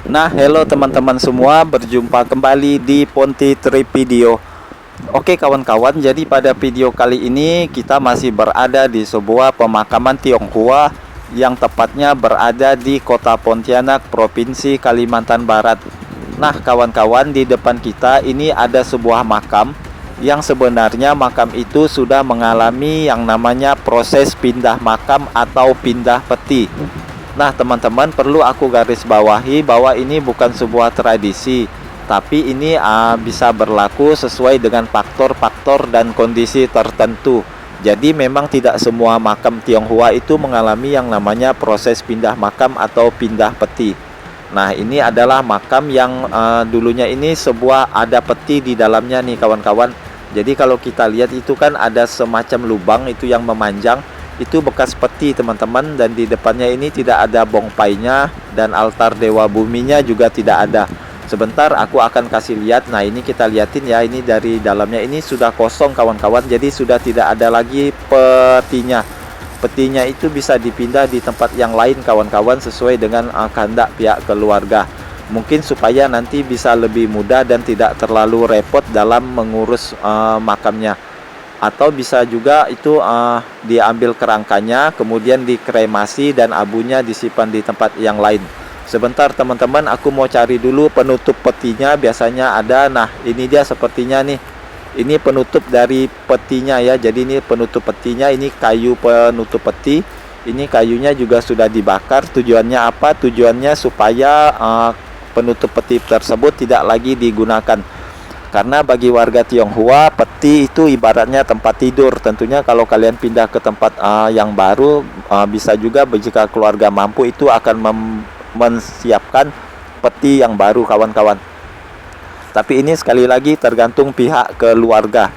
Nah, hello teman-teman semua, berjumpa kembali di Ponti Trip Video. Oke kawan-kawan, jadi pada video kali ini kita masih berada di sebuah pemakaman Tionghoa yang tepatnya berada di Kota Pontianak, Provinsi Kalimantan Barat. Nah, kawan-kawan, di depan kita ini ada sebuah makam yang sebenarnya makam itu sudah mengalami yang namanya proses pindah makam atau pindah peti. Nah, teman-teman, perlu aku garis bawahi bahwa ini bukan sebuah tradisi, tapi ini bisa berlaku sesuai dengan faktor-faktor dan kondisi tertentu. Jadi memang tidak semua makam Tionghoa itu mengalami yang namanya proses pindah makam atau pindah peti. Nah, ini adalah makam yang dulunya ini sebuah ada peti di dalamnya nih kawan-kawan. Jadi kalau kita lihat itu kan ada semacam lubang itu yang memanjang. Itu bekas peti teman-teman, dan di depannya ini tidak ada bongpainya dan altar dewa buminya juga tidak ada. Sebentar aku akan kasih lihat. Nah, ini kita liatin ya, ini dari dalamnya ini sudah kosong kawan-kawan, jadi sudah tidak ada lagi petinya. Petinya itu bisa dipindah di tempat yang lain kawan-kawan sesuai dengan kehendak pihak keluarga. Mungkin supaya nanti bisa lebih mudah dan tidak terlalu repot dalam mengurus makamnya. Atau bisa juga itu diambil kerangkanya, kemudian dikremasi dan abunya disimpan di tempat yang lain. Sebentar teman-teman, aku mau cari dulu penutup petinya, biasanya ada. Nah, ini dia sepertinya nih. Ini penutup dari petinya ya. Jadi ini penutup petinya, ini kayu penutup peti. Ini kayunya juga sudah dibakar. Tujuannya apa? Tujuannya supaya penutup peti tersebut tidak lagi digunakan. Karena bagi warga Tionghoa, peti itu ibaratnya tempat tidur. Tentunya kalau kalian pindah ke tempat yang baru, bisa juga jika keluarga mampu itu akan menyiapkan peti yang baru kawan-kawan. Tapi ini sekali lagi tergantung pihak keluarga.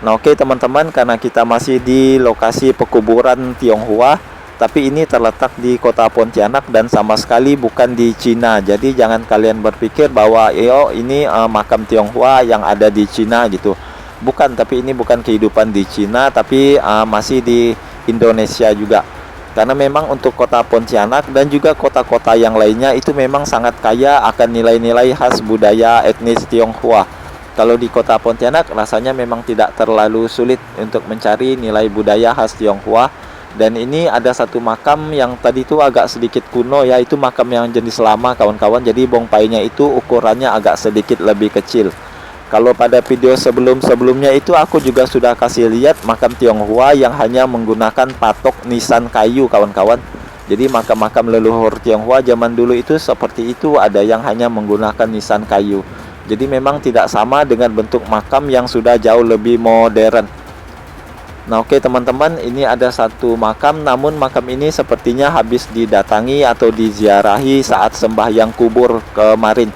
Nah, oke teman-teman, karena kita masih di lokasi pekuburan Tionghoa, tapi ini terletak di Kota Pontianak dan sama sekali bukan di Cina. Jadi jangan kalian berpikir bahwa ini makam Tionghoa yang ada di Cina gitu. Bukan, tapi ini bukan kehidupan di Cina, tapi masih di Indonesia juga. Karena memang untuk Kota Pontianak dan juga kota-kota yang lainnya itu memang sangat kaya akan nilai-nilai khas budaya etnis Tionghoa. Kalau di Kota Pontianak rasanya memang tidak terlalu sulit untuk mencari nilai budaya khas Tionghoa. Dan ini ada satu makam yang tadi itu agak sedikit kuno ya, itu makam yang jenis lama kawan-kawan. Jadi bongpainya itu ukurannya agak sedikit lebih kecil. Kalau pada video sebelum-sebelumnya itu aku juga sudah kasih lihat makam Tionghoa yang hanya menggunakan patok nisan kayu kawan-kawan. Jadi makam-makam leluhur Tionghoa zaman dulu itu seperti itu, ada yang hanya menggunakan nisan kayu. Jadi memang tidak sama dengan bentuk makam yang sudah jauh lebih modern. Nah, oke teman-teman, ini ada satu makam, namun makam ini sepertinya habis didatangi atau diziarahi saat sembahyang kubur kemarin.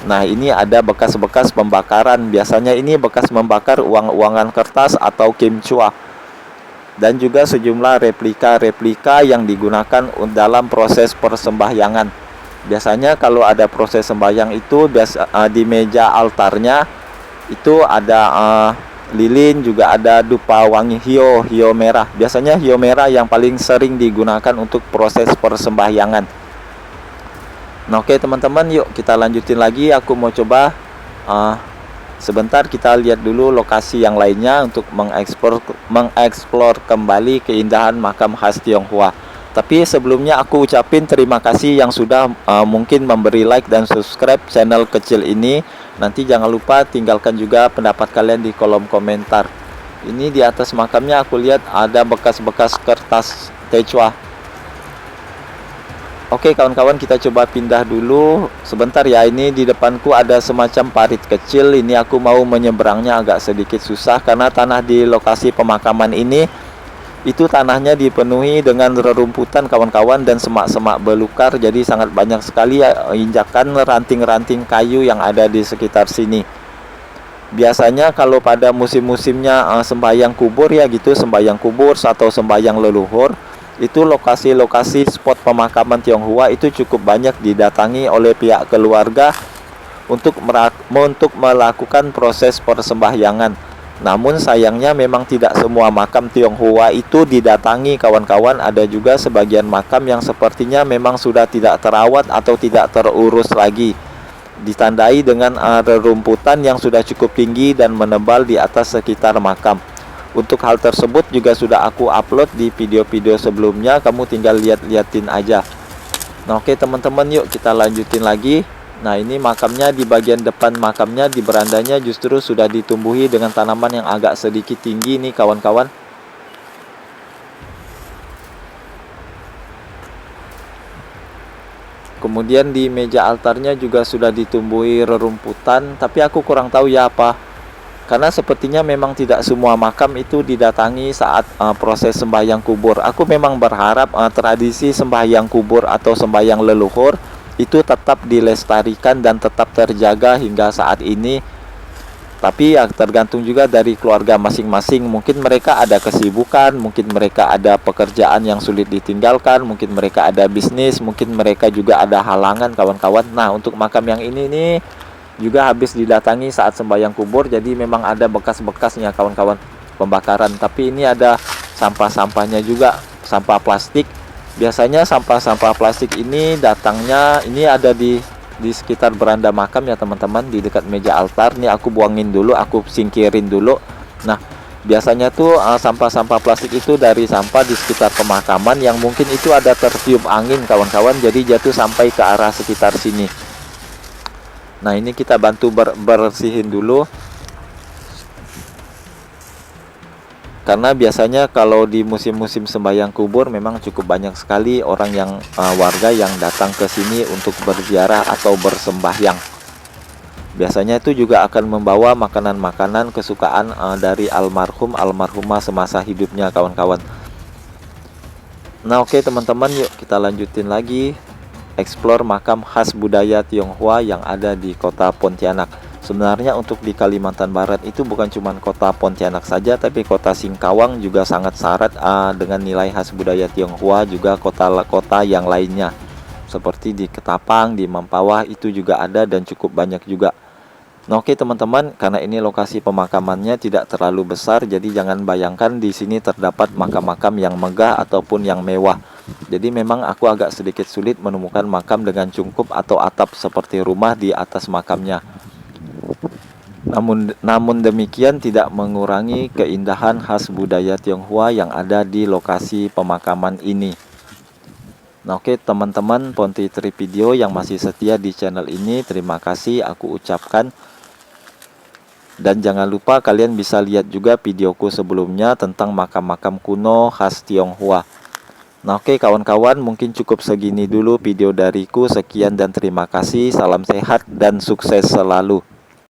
Nah, ini ada bekas-bekas pembakaran. Biasanya ini bekas membakar uang-uangan kertas atau kimchua. Dan juga sejumlah replika-replika yang digunakan dalam proses persembahyangan. Biasanya kalau ada proses sembahyang itu di meja altarnya itu ada lilin, juga ada dupa wangi hio merah. Biasanya hio merah yang paling sering digunakan untuk proses persembahyangan. Nah, oke teman-teman, yuk kita lanjutin lagi. Aku mau coba sebentar kita lihat dulu lokasi yang lainnya untuk mengeksplor kembali keindahan makam khas Tionghoa. Tapi sebelumnya aku ucapin terima kasih yang sudah mungkin memberi like dan subscribe channel kecil ini. Nanti jangan lupa tinggalkan juga pendapat kalian di kolom komentar. Ini di atas makamnya aku lihat ada bekas-bekas kertas Quechua. Oke kawan-kawan, kita coba pindah dulu. Sebentar ya, ini di depanku ada semacam parit kecil. Ini aku mau menyeberangnya agak sedikit susah karena tanah di lokasi pemakaman ini itu tanahnya dipenuhi dengan rerumputan kawan-kawan dan semak-semak belukar. Jadi sangat banyak sekali injakan ranting-ranting kayu yang ada di sekitar sini. Biasanya kalau pada musim-musimnya sembahyang kubur ya gitu, sembahyang kubur atau sembahyang leluhur, itu lokasi-lokasi spot pemakaman Tionghoa itu cukup banyak didatangi oleh pihak keluarga untuk melakukan proses persembahyangan. Namun sayangnya memang tidak semua makam Tionghoa itu didatangi kawan-kawan. Ada juga sebagian makam yang sepertinya memang sudah tidak terawat atau tidak terurus lagi, ditandai dengan rerumputan yang sudah cukup tinggi dan menebal di atas sekitar makam. Untuk hal tersebut juga sudah aku upload di video-video sebelumnya, kamu tinggal lihat-liatin aja. Nah, oke teman-teman, yuk kita lanjutin lagi. Nah, ini makamnya, di bagian depan makamnya, di berandanya justru sudah ditumbuhi dengan tanaman yang agak sedikit tinggi nih kawan-kawan. Kemudian di meja altarnya juga sudah ditumbuhi rerumputan, tapi aku kurang tahu ya apa. Karena sepertinya memang tidak semua makam itu didatangi saat proses sembahyang kubur. Aku memang berharap tradisi sembahyang kubur atau sembahyang leluhur itu tetap dilestarikan dan tetap terjaga hingga saat ini. Tapi ya tergantung juga dari keluarga masing-masing. Mungkin mereka ada kesibukan, mungkin mereka ada pekerjaan yang sulit ditinggalkan, mungkin mereka ada bisnis, mungkin mereka juga ada halangan kawan-kawan. Nah, untuk makam yang ini nih juga habis didatangi saat sembahyang kubur, jadi memang ada bekas-bekasnya kawan-kawan pembakaran. Tapi ini ada sampah-sampahnya juga, sampah plastik. Biasanya sampah-sampah plastik ini datangnya ini ada di sekitar beranda makam ya teman-teman, di dekat meja altar. Nih aku buangin dulu, aku singkirin dulu. Nah, biasanya tuh sampah-sampah plastik itu dari sampah di sekitar pemakaman yang mungkin itu ada tertiup angin kawan-kawan, jadi jatuh sampai ke arah sekitar sini. Nah, ini kita bantu bersihin dulu. Karena biasanya kalau di musim-musim sembahyang kubur memang cukup banyak sekali orang yang warga yang datang ke sini untuk berziarah atau bersembahyang. Biasanya itu juga akan membawa makanan-makanan kesukaan dari almarhum almarhumah semasa hidupnya kawan-kawan. Nah, oke teman-teman, yuk kita lanjutin lagi explore makam khas budaya Tionghoa yang ada di kota Pontianak. Sebenarnya untuk di Kalimantan Barat itu bukan cuma kota Pontianak saja, tapi kota Singkawang juga sangat syarat dengan nilai khas budaya Tionghoa, juga kota-kota yang lainnya seperti di Ketapang, di Mempawah itu juga ada dan cukup banyak juga. Nah, oke teman-teman, karena ini lokasi pemakamannya tidak terlalu besar, jadi jangan bayangkan di sini terdapat makam-makam yang megah ataupun yang mewah. Jadi memang aku agak sedikit sulit menemukan makam dengan cungkup atau atap seperti rumah di atas makamnya. Namun demikian tidak mengurangi keindahan khas budaya Tionghoa yang ada di lokasi pemakaman ini. Nah, oke teman-teman Ponti Tripidio yang masih setia di channel ini, terima kasih aku ucapkan. Dan jangan lupa kalian bisa lihat juga videoku sebelumnya tentang makam-makam kuno khas Tionghoa. Nah, oke kawan-kawan, mungkin cukup segini dulu video dariku. Sekian dan terima kasih. Salam sehat dan sukses selalu.